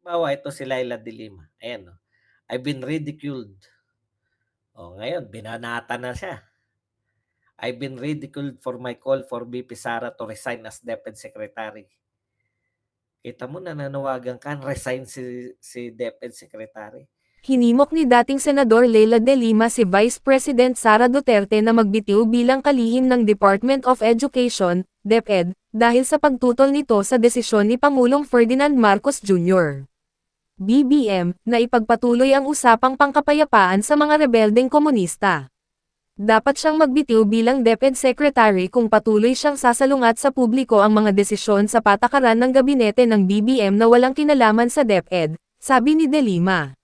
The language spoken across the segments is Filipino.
Halimbawa, ito si Laila de Lima, ayan, oh, "I've been ridiculed." Oh, ngayon binanata na siya. "I've been ridiculed for my call for VP Sara to resign as DepEd Secretary." Kita mo nananawagan ka, resign si DepEd Secretary. Hinimok ni dating Senador Leila de Lima si Vice President Sara Duterte na magbitiw bilang kalihim ng Department of Education, DepEd, dahil sa pagtutol nito sa desisyon ni Pangulong Ferdinand Marcos Jr. BBM, na ipagpatuloy ang usapang pangkapayapaan sa mga rebeldeng komunista. Dapat siyang magbitiw bilang DepEd Secretary kung patuloy siyang sasalungat sa publiko ang mga desisyon sa patakaran ng gabinete ng BBM na walang kinalaman sa DepEd, sabi ni De Lima.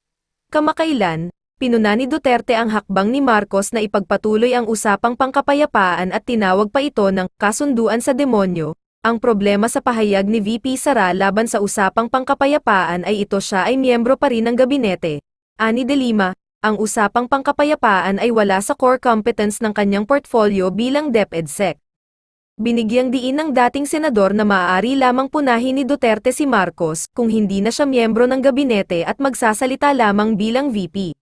Kamakailan, pinuna ni Duterte ang hakbang ni Marcos na ipagpatuloy ang usapang pangkapayapaan at tinawag pa ito ng kasunduan sa demonyo. Ang problema sa pahayag ni VP Sara laban sa usapang pangkapayapaan ay ito siya ay miyembro pa rin ng gabinete. Ani De Lima, ang usapang pangkapayapaan ay wala sa core competence ng kanyang portfolio bilang DepEdsec. Binigyang diin ng dating senador na maaari lamang punahin ni Duterte si Marcos kung hindi na siya miyembro ng gabinete at magsasalita lamang bilang VP.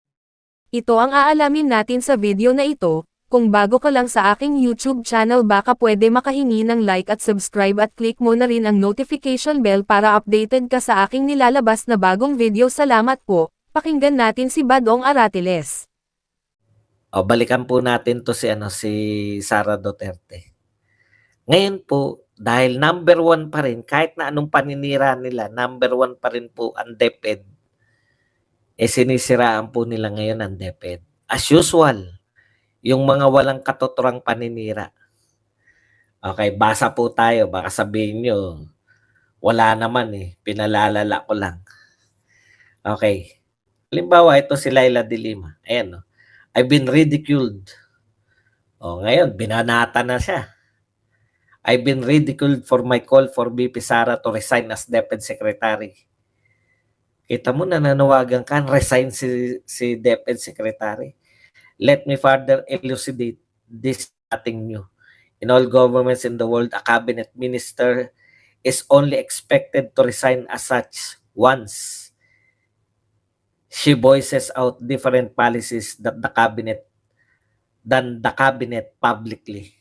Ito ang aalamin natin sa video na ito. Kung bago ka lang sa aking YouTube channel baka pwede makahingi ng like at subscribe at click mo na rin ang notification bell para updated ka sa aking nilalabas na bagong video. Salamat po. Pakinggan natin si Badong Aratiles. O balikan po natin 'to si Sara Duterte. Ngayon po, dahil number 1 pa rin kahit na anong paninira nila, number 1 pa rin po ang DepEd. Sinisiraan po nila ngayon ang DepEd. As usual, yung mga walang katuturang paninira. Okay, basa po tayo, baka sabihin niyo, wala naman pinalalala ko lang. Okay. Halimbawa, ito si Laila de Lima, ayan, oh, "I've been ridiculed." Oh, ngayon binanata na siya. "I've been ridiculed for my call for VP Sara to resign as DepEd Secretary." Kita mo nananawagan ka, resign si DepEd Secretary. "Let me further elucidate this nothing new. In all governments in the world, a cabinet minister is only expected to resign as such once she voices out different policies than the cabinet publicly."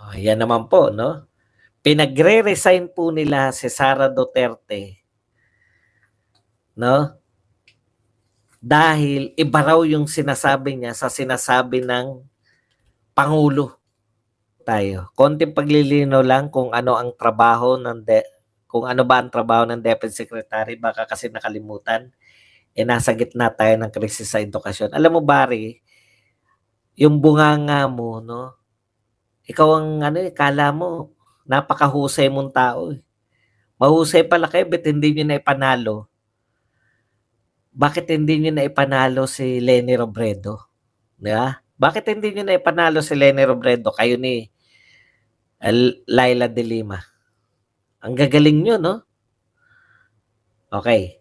Oh, yan naman po, no? Pinagre-resign po nila si Sara Duterte, no? Dahil iba raw yung sinasabi niya sa sinasabi ng Pangulo. Tayo. Konting paglilinaw lang kung ano ang trabaho kung ano ba ang trabaho ng DepEd Secretary, baka kasi nakalimutan. Nasa gitna tayo ng krisis sa edukasyon. Alam mo, Barry, yung bunganga mo, no? Ikaw ang kala mo, napakahusay mong tao. Mahusay pala kayo, ba't hindi nyo na ipanalo? Bakit hindi nyo na ipanalo si Leni Robredo? Di ba? Bakit hindi nyo na ipanalo si Leni Robredo? Kayo ni Laila de Lima. Ang gagaling nyo, no? Okay.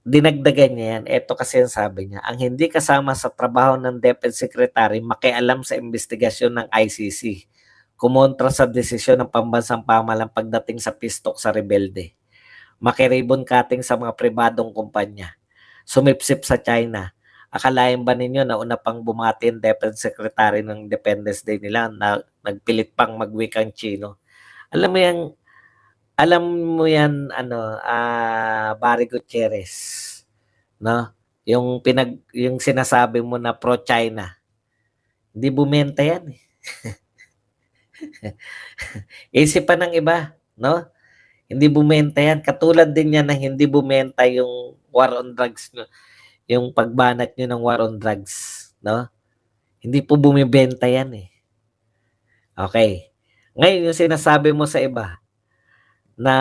Dinagdagan niya yan. Ito kasi ang sabi niya, ang hindi kasama sa trabaho ng DepEd Secretary makialam sa investigasyon ng ICC. Kumontra sa desisyon ng pambansang pamahalaan pagdating sa pistok sa rebelde. Makiribon cutting sa mga pribadong kumpanya. Sumipsip sa China. Akalain ba ninyo na una pang bumati ang DepEd Secretary ng Independence Day nila na nagpilit pang magwikang Chino? Alam mo yan, Barry Gutierrez, no? Yung sinasabi mo na pro-China, hindi bumenta yan. Isipan ng iba, no? Hindi bumenta yan. Katulad din yan na hindi bumenta yung war on drugs, no? Yung pagbanat nyo ng war on drugs, no? Hindi po bumibenta yan Okay. Ngayon, yung sinasabi mo sa iba, na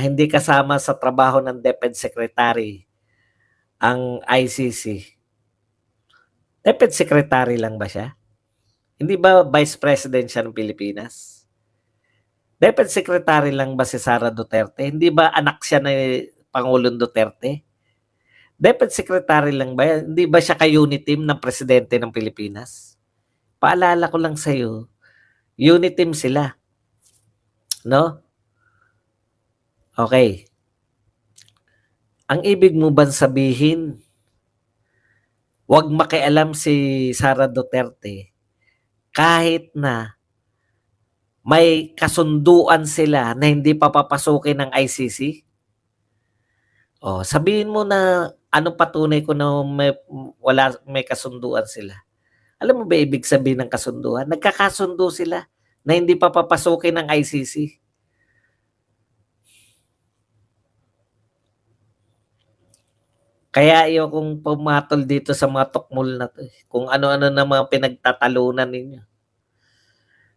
hindi kasama sa trabaho ng DepEd Secretary ang ICC. DepEd Secretary lang ba siya? Hindi ba Vice President siya ng Pilipinas? DepEd Secretary lang ba si Sara Duterte? Hindi ba anak siya ni Pangulong Duterte? DepEd Secretary lang ba yan? Hindi ba siya ka-unit team ng Presidente ng Pilipinas? Paalala ko lang sa'yo, unit team sila. no? Okay. Ang ibig mo bang sabihin, wag makialam si Sara Duterte kahit na may kasunduan sila na hindi pa papasukin ng ICC? Oh, sabihin mo na anong patunay ko na may kasunduan sila. Alam mo ba ibig sabihin ng kasunduan? Nagkakasundo sila na hindi pa papasukin ng ICC. Kaya ayokong pumatol dito sa mga tukmol na 'to, kung ano-ano na mga pinagtatalunan ninyo.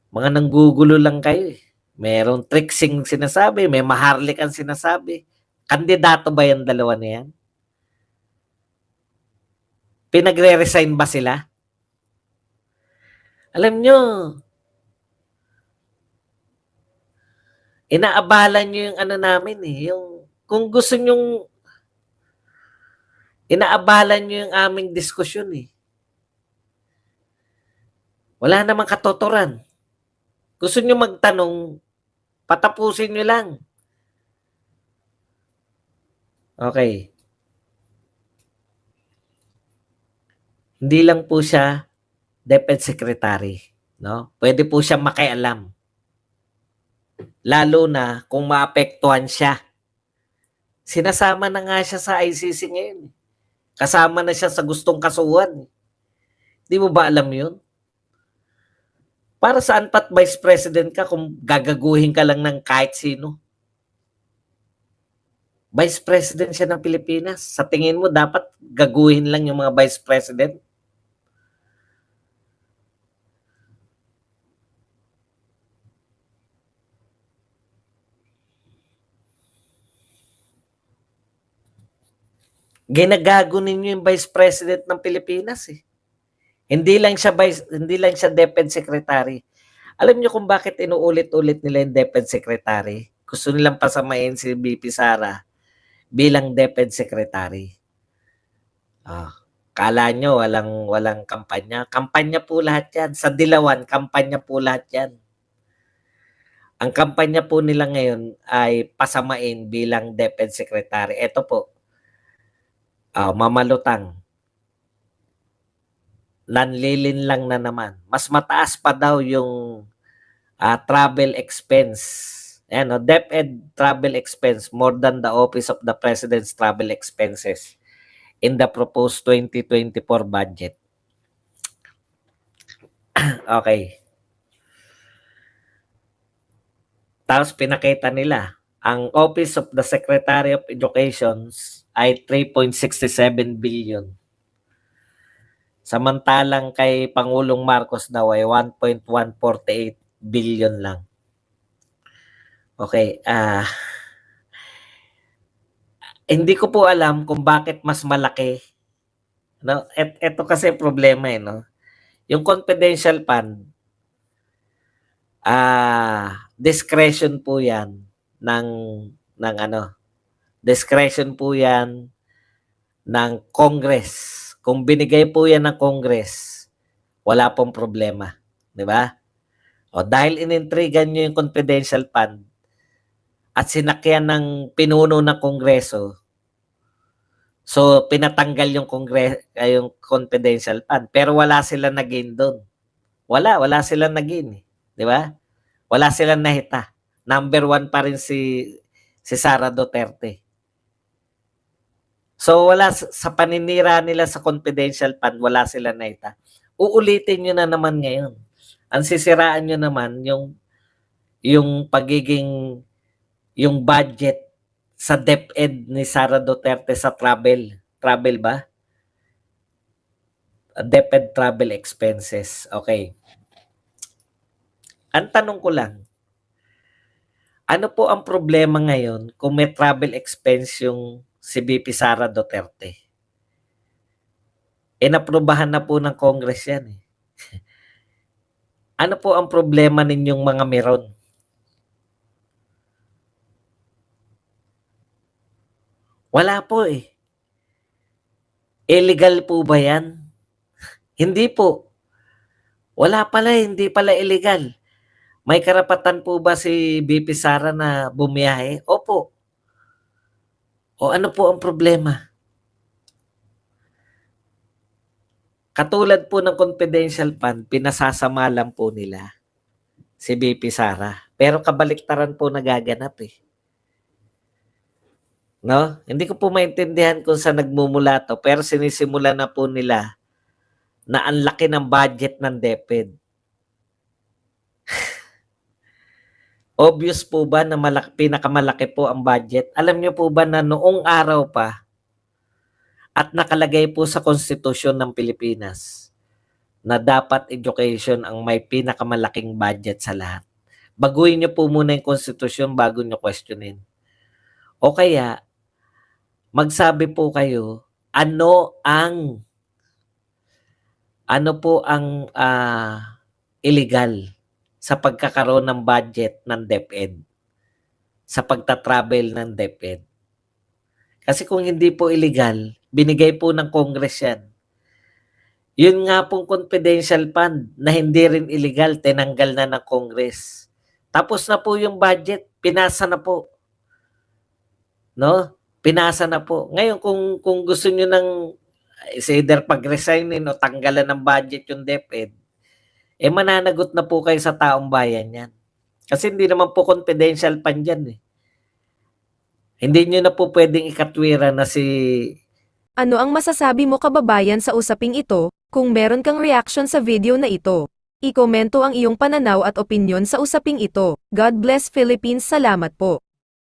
Mga nanggugulo lang kayo, eh. Merong tricksing sinasabi, may maharlik ang sinasabi. Kandidato ba yang dalawa na yan? Pinagre-resign ba sila? Alam nyo, inaabalan nyo yung ano namin eh, yung kung gusto nyong inaabalan nyo yung aming diskusyon eh. Wala namang katotoran. Gusto nyo magtanong, patapusin nyo lang. Okay. Hindi lang po siya DepEd Secretary, no? Pwede po siya makialam. Lalo na kung maapektuhan siya. Sinasama na nga siya sa ICC ngayon. Kasama na siya sa gustong kasuhan. Di mo ba alam yun? Para saan pat Vice President ka kung gagaguhin ka lang ng kahit sino? Vice President siya ng Pilipinas. Sa tingin mo, dapat gaguhin lang yung mga Vice President? Ginagago ninyo yung Vice President ng Pilipinas eh. Hindi lang siya DepEd Secretary. Alam niyo kung bakit inuulit-ulit nila yung DepEd Secretary? Gusto nilang pasamain si VP Sara bilang DepEd Secretary. Kala nyo walang kampanya. Kampanya po lahat yan. Sa Dilawan, kampanya po lahat yan. Ang kampanya po nila ngayon ay pasamain bilang DepEd Secretary. Ito po, mamalutang. Nanlilin lang na naman. Mas mataas pa daw yung travel expense. Ayan, DepEd travel expense more than the Office of the President's travel expenses in the proposed 2024 budget. Okay. Tapos pinakita nila, ang Office of the Secretary of Education ay 3.67 billion. Samantalang kay Pangulong Marcos daw ay 1.148 billion lang. Okay, hindi ko po alam kung bakit mas malaki. No? Ito kasi problema eh, no? Yung confidential fund, discretion po 'yan ng discretion po 'yan ng Congress. Kung binigay po 'yan ng Congress, wala pong problema, 'di ba? O dahil inintrigan niyo yung confidential fund at sinakyan ng pinuno ng Kongreso, so pinatanggal yung yung confidential fund, pero wala silang nag-gain doon. Wala silang nag-gain, 'di ba? Wala silang nahita. Number 1 pa rin si Sara Duterte. So wala sa paninira nila sa confidential fund, wala silang nahita. Uulitin niyo na naman ngayon. Ang sisiraan niyo naman yung pagiging yung budget sa DepEd ni Sara Duterte sa travel. Travel ba? DepEd travel expenses. Okay. Ang tanong ko lang, ano po ang problema ngayon kung may travel expense yung si VP Sara Duterte? Inaprubahan na po ng Congress yan eh. Ano po ang problema ninyong mga meron? Wala po eh. Illegal po ba yan? Hindi po. Wala pala, hindi pala illegal. May karapatan po ba si VP Sara na bumiyahe? Opo. O ano po ang problema? Katulad po ng confidential fund, pinasasama lang po nila si VP Sara. Pero kabaliktaran po nagaganap eh. No? Hindi ko po maintindihan kung saan nagmumula to, pero sinisimula na po nila na ang laki ng budget ng DepEd. Obvious po ba na pinakamalaki po ang budget? Alam niyo po ba na noong araw pa at nakalagay po sa konstitusyon ng Pilipinas na dapat education ang may pinakamalaking budget sa lahat. Baguhin niyo po muna yung konstitusyon bago niyo questionin. O kaya, magsabi po kayo, ano po ang illegal sa pagkakaroon ng budget ng DepEd, sa pagta-travel ng DepEd. Kasi kung hindi po illegal, binigay po ng Congress yan. Yun nga pong confidential fund na hindi rin illegal, tinanggal na ng Congress. Tapos na po yung budget, pinasa na po. No? Pinasa na po. Ngayon, kung gusto nyo ng either pag-resignin o tanggalan ng budget yung DepEd, mananagot na po kayo sa taong bayan yan. Kasi hindi naman po confidential fund yan eh. Hindi nyo na po pwedeng ikatwira na si... Ano ang masasabi mo kababayan sa usaping ito? Kung meron kang reaction sa video na ito, i-komento ang iyong pananaw at opinyon sa usaping ito. God bless Philippines. Salamat po.